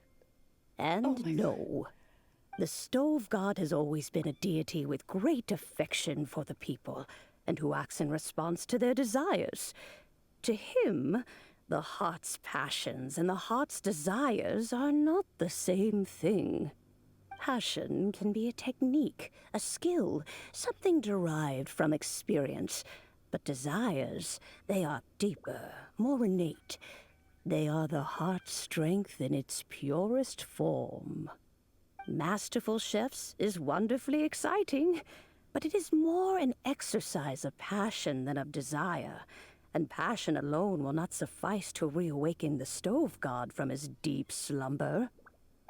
And
Oh my
no. The stove god has always been a deity with great affection for the people, and who acts in response to their desires. To him, the heart's passions and the heart's desires are not the same thing. Passion can be a technique, a skill, something derived from experience. But desires, they are deeper, more innate. They are the heart's strength in its purest form. Masterful Chefs is wonderfully exciting, but it is more an exercise of passion than of desire, and passion alone will not suffice to reawaken the stove god from his deep slumber.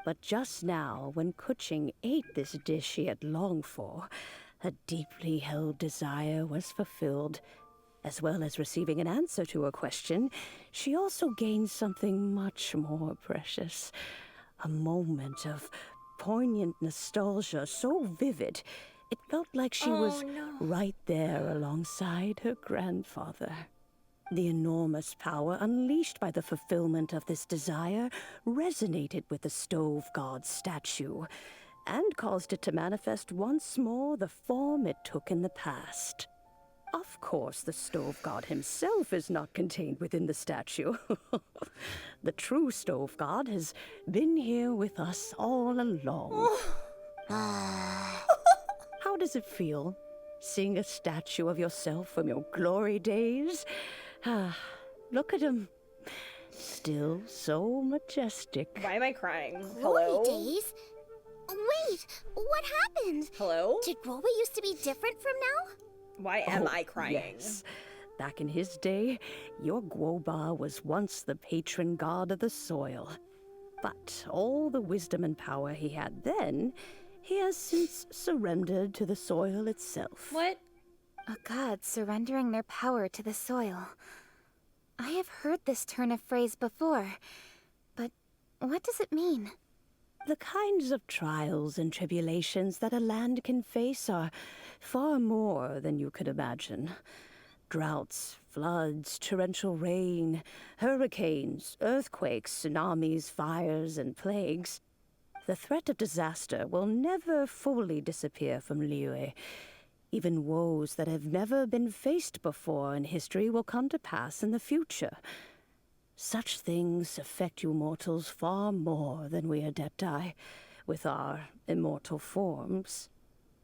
But just now, when Kuching ate this dish she had longed for, a deeply held desire was fulfilled. As well as receiving an answer to her question, she also gained something much more precious. A moment of poignant nostalgia so vivid, it felt like she was right there alongside her grandfather. The enormous power unleashed by the fulfillment of this desire resonated with the stove god's statue, and caused it to manifest once more the form it took in the past. Of course, the stove god himself is not contained within the statue. The true stove god has been here with us all along. How does it feel, seeing a statue of yourself from your glory days? Look at him. Still so majestic.
Why am I crying?
Glory
Hello?
days? Wait, what happened?
Hello?
Did Guoba used to be different from now?
Why am
Oh,
I crying?
Yes. Back in his day, your Guoba was once the patron god of the soil. But all the wisdom and power he had then, he has since surrendered to the soil itself.
What?
A god surrendering their power to the soil. I have heard this turn of phrase before, but what does it mean?
The kinds of trials and tribulations that a land can face are far more than you could imagine. Droughts, Floods, torrential rain, hurricanes, earthquakes, tsunamis, fires, and plagues. The threat of disaster will never fully disappear from Liyue. Even woes that have never been faced before in history will come to pass in the future. Such things affect you mortals far more than we Adepti, with our immortal forms.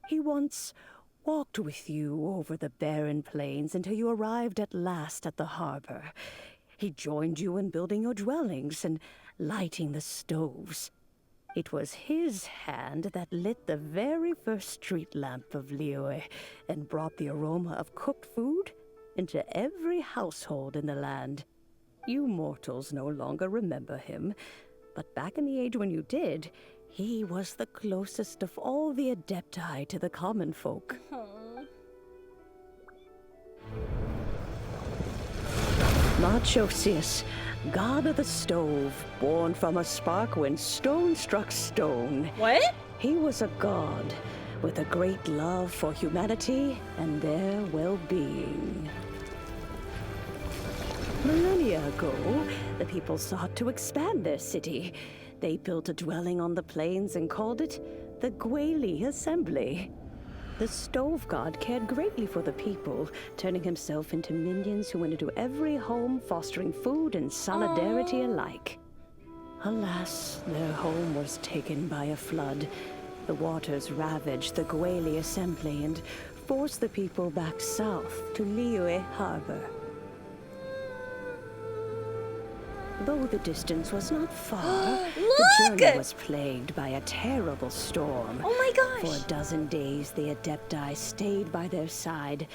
He once walked with you over the barren plains until you arrived at last at the harbor. He joined you in building your dwellings and lighting the stoves. It was his hand that lit the very first street lamp of Liyue and brought the aroma of cooked food into every household in the land. You mortals no longer remember him, but back in the age when you did, he was the closest of all the Adepti to the common folk. Moonchase, god of the stove, born from a spark when stone struck stone.
What?
He was a god with a great love for humanity and their well-being. Millennia ago, the people sought to expand their city. They built a dwelling on the plains and called it the Gweli Assembly. The stove god cared greatly for the people, turning himself into minions who went into every home, fostering food and solidarity alike. Alas, their home was taken by a flood. The waters ravaged the Gweli Assembly and forced the people back south to Liyue Harbor. Though the distance was not far, the journey was plagued by a terrible storm.
Oh my gosh!
For a dozen days, the Adepti stayed by their side.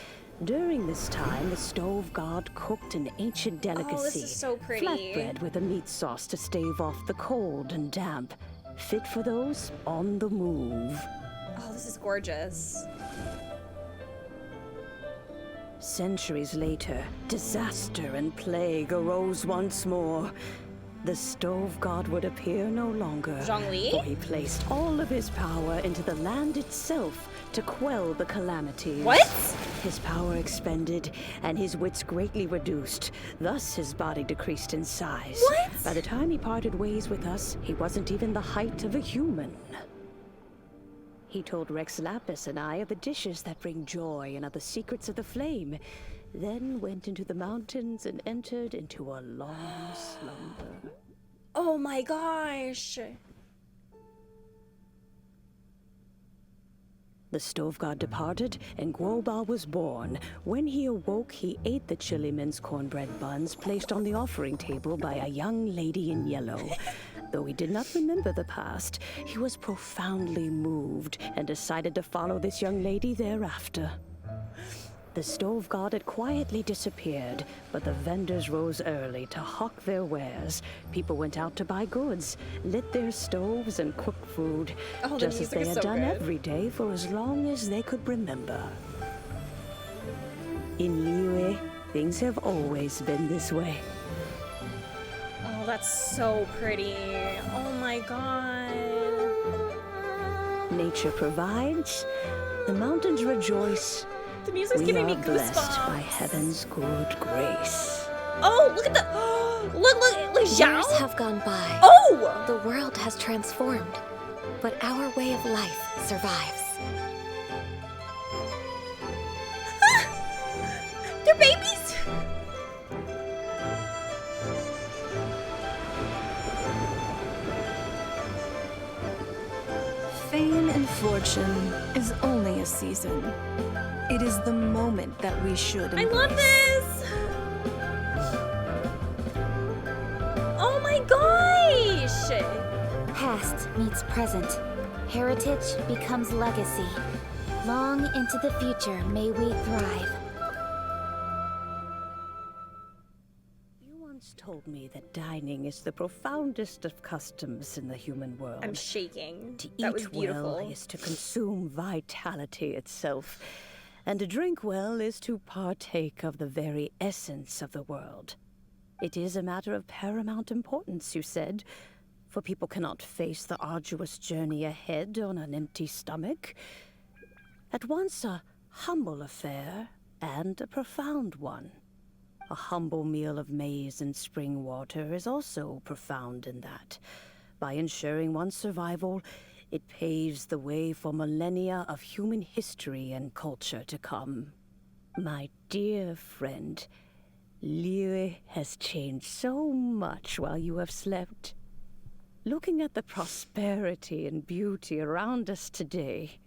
During this time, the stove god cooked an ancient delicacy.
Oh, this is so pretty.
Flatbread with a meat sauce to stave off the cold and damp. Fit for those on the move.
Oh, this is gorgeous.
Centuries later, disaster and plague arose once more. The stove god would appear no longer,
Zhongli?
for he placed all of his power into the land itself to quell the calamities.
What?
His power expended, and his wits greatly reduced. Thus, his body decreased in size.
What?
By the time he parted ways with us, he wasn't even the height of a human. He told Rex Lapis and I of the dishes that bring joy and of the secrets of the flame, then went into the mountains and entered into a long slumber.
Oh my gosh.
The stove god departed, and Guoba was born. When he awoke, he ate the chili mince cornbread buns placed on the offering table by a young lady in yellow. Though he did not remember the past, he was profoundly moved and decided to follow this young lady thereafter. The stove god had quietly disappeared, but the vendors rose early to hawk their wares. People went out to buy goods, lit their stoves, and cooked food,
Oh, the
just as
music
they
is
had
so
done
good.
every day for as long as they could remember. In Liyue, things have always been this way.
Oh, that's so pretty. Oh my god.
Nature provides, the mountains rejoice.
The music's
We
giving
are
me
blessed
goosebumps.
by heaven's good grace.
Oh, look at the. Look, Zhao.
Years have gone by.
Oh!
The world has transformed, but our way of life survives.
They're babies!
Fame and fortune is only a season. It is the moment that we should
I
embrace.
love this! Oh my gosh!
Past meets present. Heritage becomes legacy. Long into the future may we thrive.
You once told me that dining is the profoundest of customs in the human world.
I'm shaking.
To
That was
eat
beautiful.
well is to consume vitality itself, and to drink well is to partake of the very essence of the world. It is a matter of paramount importance, you said, for people cannot face the arduous journey ahead on an empty stomach. At once a humble affair and a profound one. A humble meal of maize and spring water is also profound in that. By ensuring one's survival, it paves the way for millennia of human history and culture to come. My dear friend, Lorie has changed so much while you have slept. Looking at the prosperity and beauty around us today,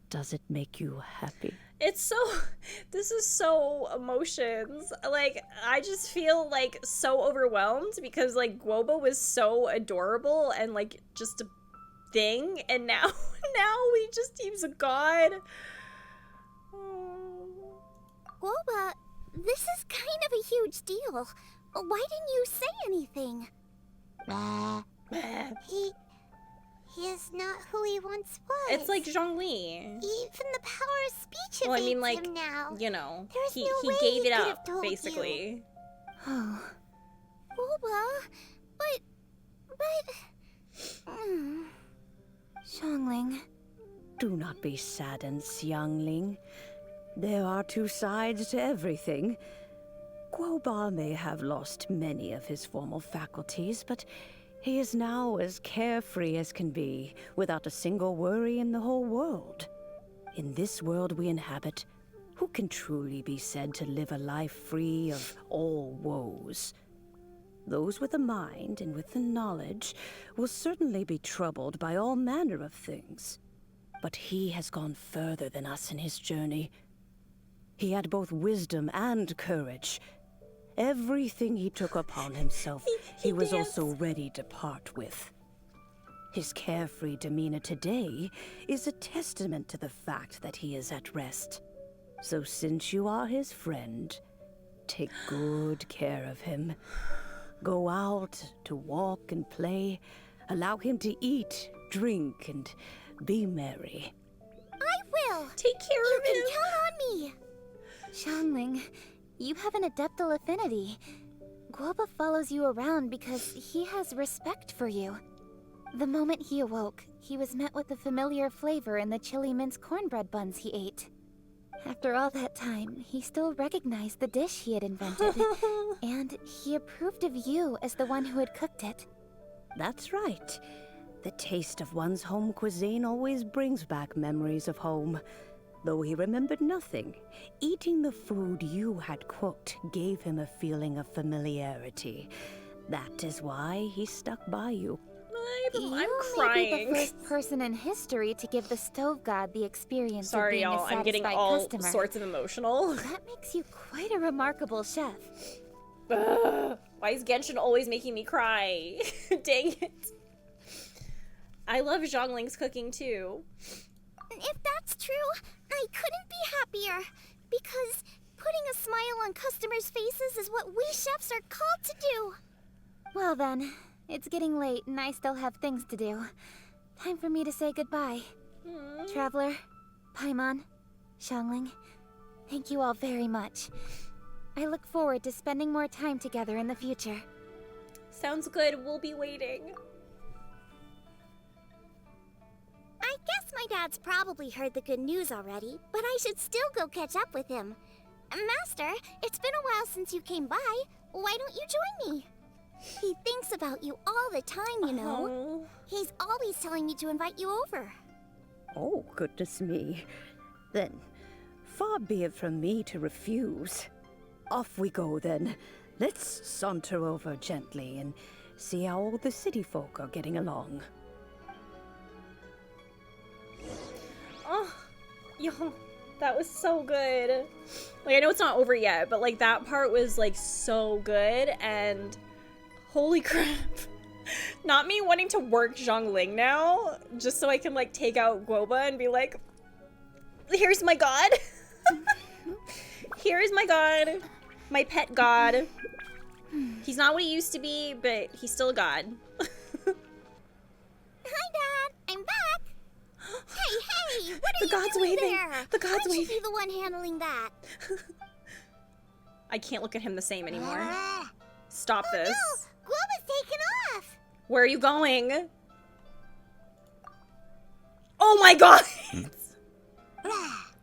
does it make you happy?
This is so emotions. Like, I just feel, like, so overwhelmed because, like, Guoba was so adorable and, like, just a thing, and now he's a god.
Guoba, this is kind of a huge deal. Why didn't you say anything? He is not who he once was.
It's like Zhongli.
Even the power of speech
Well, I mean,
evades
like,
him now.
you know,
There's
he
no way
gave
he
it
could
up,
have told
basically.
Guoba, but...
Xiangling.
Do not be saddened, Xiangling. There are two sides to everything. Guoba may have lost many of his formal faculties, but he is now as carefree as can be, without a single worry in the whole world. In this world we inhabit, who can truly be said to live a life free of all woes? Those with a mind and with the knowledge will certainly be troubled by all manner of things. But he has gone further than us in his journey. He had both wisdom and courage. Everything he took upon himself, he was also ready to part with. His carefree demeanor today is a testament to the fact that he is at rest. So since you are his friend, take good care of him. Go out to walk and play. Allow him to eat, drink, and be merry.
I will!
Take care of him!
You can count on me!
Xiangling, you have an adeptal affinity. Guoba follows you around because he has respect for you. The moment he awoke, he was met with the familiar flavor in the chili mince cornbread buns he ate. After all that time, he still recognized the dish he had invented, and he approved of you as the one who had cooked it.
That's right. The taste of one's home cuisine always brings back memories of home. Though he remembered nothing, eating the food you had cooked gave him a feeling of familiarity. That is why he stuck by you.
I'm
crying. You may be
crying.
the first person in history to give the stove god the experience
Sorry,
of being
y'all.
a satisfied
I'm getting all
customer.
sorts of emotional.
That makes you quite a remarkable chef.
Ugh. Why is Genshin always making me cry? Dang it. I love Zhongling's cooking too.
If that's true, I couldn't be happier. Because putting a smile on customers' faces is what we chefs are called to do.
Well then, it's getting late and I still have things to do. Time for me to say goodbye. Traveler, Paimon, Xiangling, thank you all very much. I look forward to spending more time together in the future.
Sounds good. We'll be waiting.
I guess my dad's probably heard the good news already, but I should still go catch up with him. Master, it's been a while since you came by. Why don't you join me? He thinks about you all the time, you know. He's always telling me to invite you over.
Oh, goodness me. Then, far be it from me to refuse. Off we go, then. Let's saunter over gently and see how all the city folk are getting along.
Oh, yo, that was so good. Like, I know it's not over yet, but like that part was like so good, and holy crap. Not me wanting to work Zhongling now, just so I can like take out Guoba and be like, here's my god. Here is my god. My pet god. He's not what he used to be, but he's still a god.
Hi, Dad. I'm back. Hey, what are
The
you
god's
doing
waving.
there?
The god's
I should
waving.
be the one handling that.
I can't look at him the same anymore. Stop this.
No, Guoba's taken off.
Where are you going? Oh my god!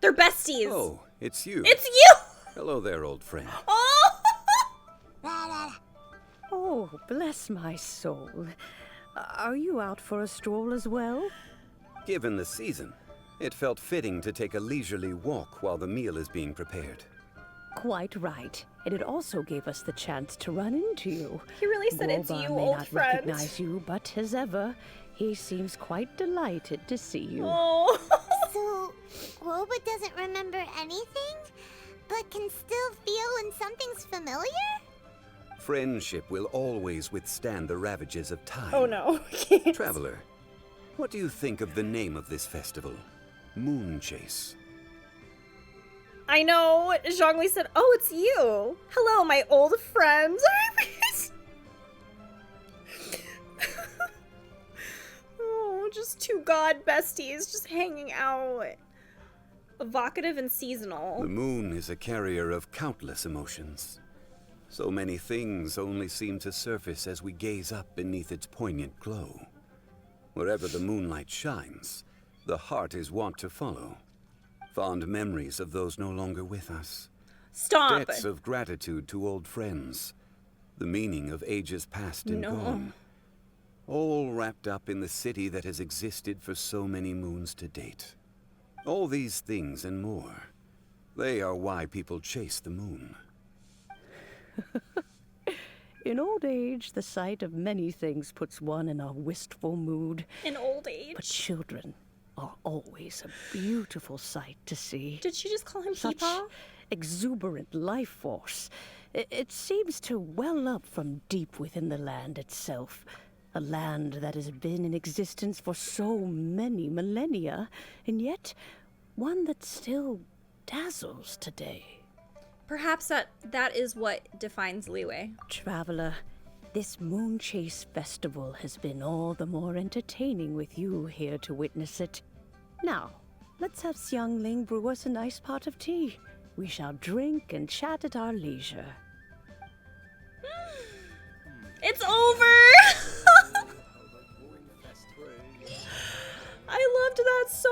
They're besties.
Oh, it's you.
It's you!
Hello there, old friend.
Oh!
Oh, bless my soul. Are you out for a stroll as well?
Given the season, it felt fitting to take a leisurely walk while the meal is being prepared.
Quite right. And it also gave us the chance to run into you.
He really said it's
Groba
you,
may
old
not
friend.
recognize you, but as ever, he seems quite delighted to see you.
Oh.
So, Groba doesn't remember anything, but can still feel when something's familiar?
Friendship will always withstand the ravages of time.
Oh no.
Traveler, what do you think of the name of this festival? Moonchase.
I know. Zhongli said, "Oh, it's you. Hello, my old friend." Oh, just two god besties just hanging out. Evocative and seasonal.
The moon is a carrier of countless emotions. So many things only seem to surface as we gaze up beneath its poignant glow. Wherever the moonlight shines, the heart is wont to follow. Fond memories of those no longer with us.
Stop.
Debts of gratitude to old friends. The meaning of ages past and gone. All wrapped up in the city that has existed for so many moons to date. All these things and more. They are why people chase the moon.
In old age, the sight of many things puts one in a wistful mood.
In old age.
But children are always a beautiful sight to see.
Did she just call him
Such
Peepaw?
exuberant life force. It seems to well up from deep within the land itself. A land that has been in existence for so many millennia, and yet one that still dazzles today.
Perhaps that is what defines Liyue.
Traveler, this Moonchase Festival has been all the more entertaining with you here to witness it. Now, let's have Xiangling brew us a nice pot of tea. We shall drink and chat at our leisure.
It's over! I loved that so